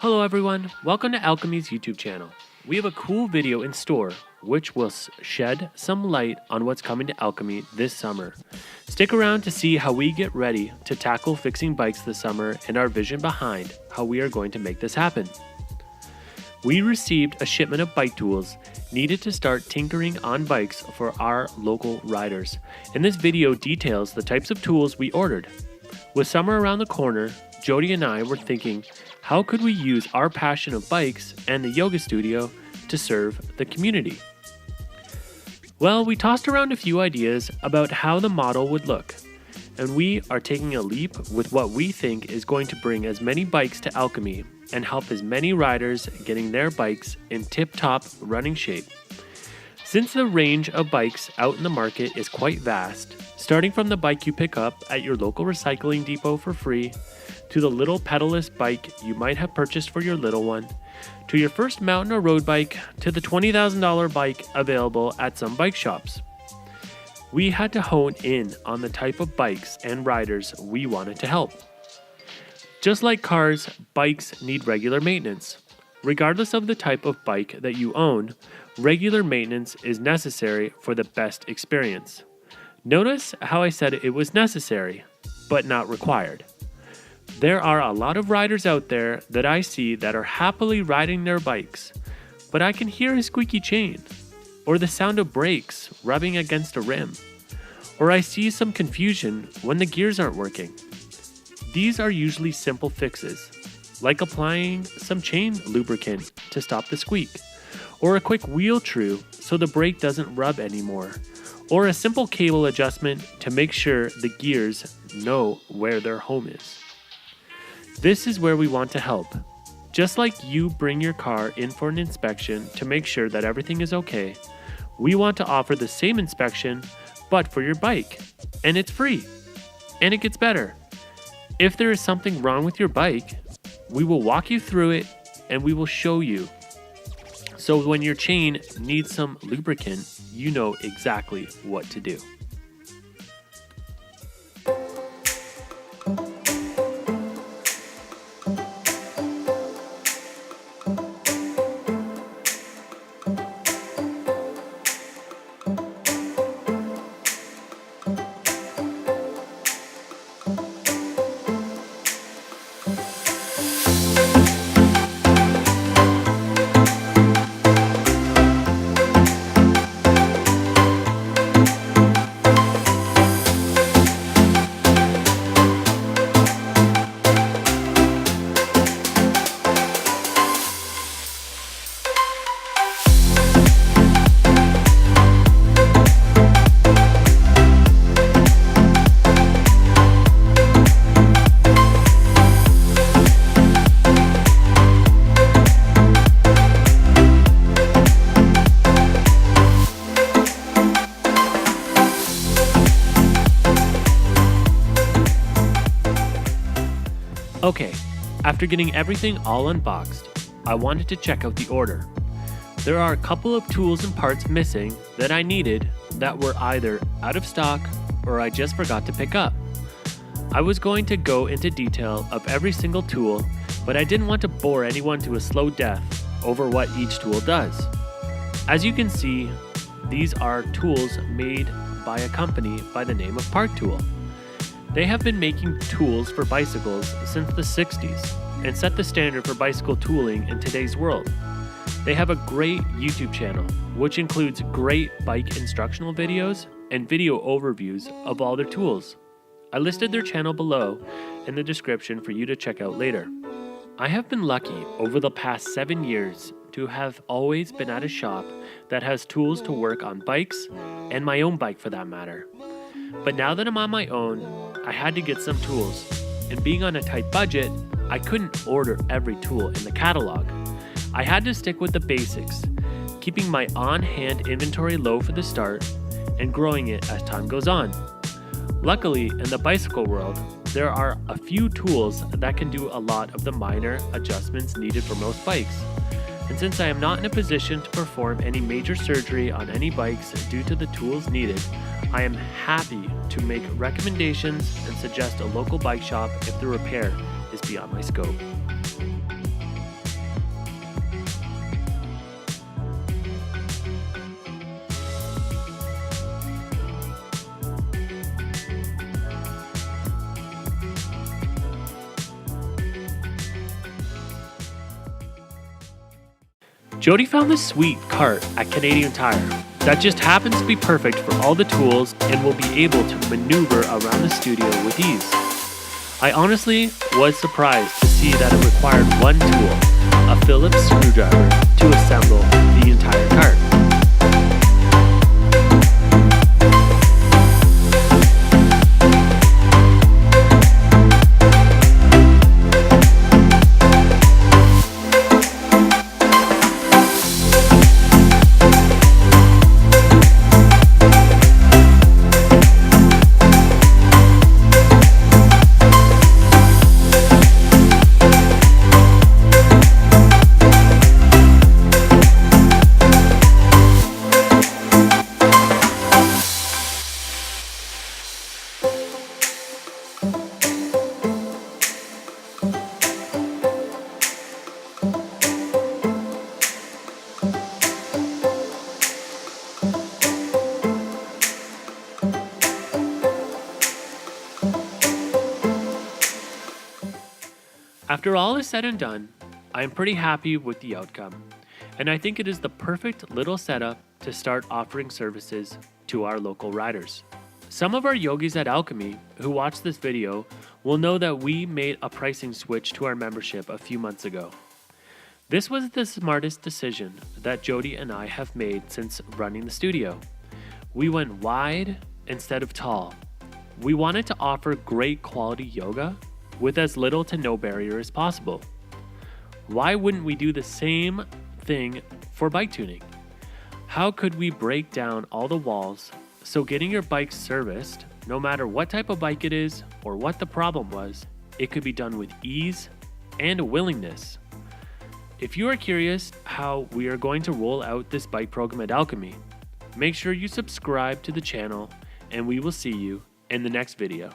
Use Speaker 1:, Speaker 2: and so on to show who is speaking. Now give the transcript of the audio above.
Speaker 1: Hello everyone, welcome to Alchemy's YouTube channel. We have a cool video in store which will shed some light on what's coming to Alchemy this summer. Stick around to see how we get ready to tackle fixing bikes this summer and our vision behind how we are going to make this happen. We received a shipment of bike tools needed to start tinkering on bikes for our local riders, and this video details the types of tools we ordered. With summer around the corner, Jody and I were thinking, how could we use our passion of bikes and the yoga studio to serve the community? Well, we tossed around a few ideas about how the model would look, and we are taking a leap with what we think is going to bring as many bikes to Alchemy and help as many riders getting their bikes in tip-top running shape. Since the range of bikes out in the market is quite vast, starting from the bike you pick up at your local recycling depot for free, to the little pedalless bike you might have purchased for your little one, to your first mountain or road bike, to the $20,000 bike available at some bike shops. We had to hone in on the type of bikes and riders we wanted to help. Just like cars, bikes need regular maintenance. Regardless of the type of bike that you own, regular maintenance is necessary for the best experience. Notice how I said it was necessary, but not required. There are a lot of riders out there that I see that are happily riding their bikes, but I can hear a squeaky chain, or the sound of brakes rubbing against a rim, or I see some confusion when the gears aren't working. These are usually simple fixes, like applying some chain lubricant to stop the squeak, or a quick wheel true so the brake doesn't rub anymore, or a simple cable adjustment to make sure the gears know where their home is. This is where we want to help. Just like you bring your car in for an inspection to make sure that everything is okay, we want to offer the same inspection, but for your bike. And it's free. And it gets better. If there is something wrong with your bike, we will walk you through it and we will show you. So when your chain needs some lubricant, you know exactly what to do. Okay, after getting everything all unboxed, I wanted to check out the order. There are a couple of tools and parts missing that I needed that were either out of stock or I just forgot to pick up. I was going to go into detail of every single tool, but I didn't want to bore anyone to a slow death over what each tool does. As you can see, these are tools made by a company by the name of Part Tool. They have been making tools for bicycles since the 60s and set the standard for bicycle tooling in today's world. They have a great YouTube channel, which includes great bike instructional videos and video overviews of all their tools. I listed their channel below in the description for you to check out later. I have been lucky over the past 7 years to have always been at a shop that has tools to work on bikes and my own bike for that matter. But now that I'm on my own, I had to get some tools, and being on a tight budget, I couldn't order every tool in the catalog. I had to stick with the basics, keeping my on-hand inventory low for the start and growing it as time goes on. Luckily, in the bicycle world, there are a few tools that can do a lot of the minor adjustments needed for most bikes. And since I am not in a position to perform any major surgery on any bikes due to the tools needed, I am happy to make recommendations and suggest a local bike shop if the repair is beyond my scope. Jody found this sweet cart at Canadian Tire that just happens to be perfect for all the tools and will be able to maneuver around the studio with ease. I honestly was surprised to see that it required one tool, a Phillips screwdriver, to assemble the entire cart. After all is said and done, I am pretty happy with the outcome, and I think it is the perfect little setup to start offering services to our local riders. Some of our yogis at Alchemy who watch this video will know that we made a pricing switch to our membership a few months ago. This was the smartest decision that Jody and I have made since running the studio. We went wide instead of tall. We wanted to offer great quality yoga with as little to no barrier as possible. Why wouldn't we do the same thing for bike tuning? How could we break down all the walls so getting your bike serviced, no matter what type of bike it is or what the problem was, it could be done with ease and willingness? If you are curious how we are going to roll out this bike program at Alchemy, make sure you subscribe to the channel and we will see you in the next video.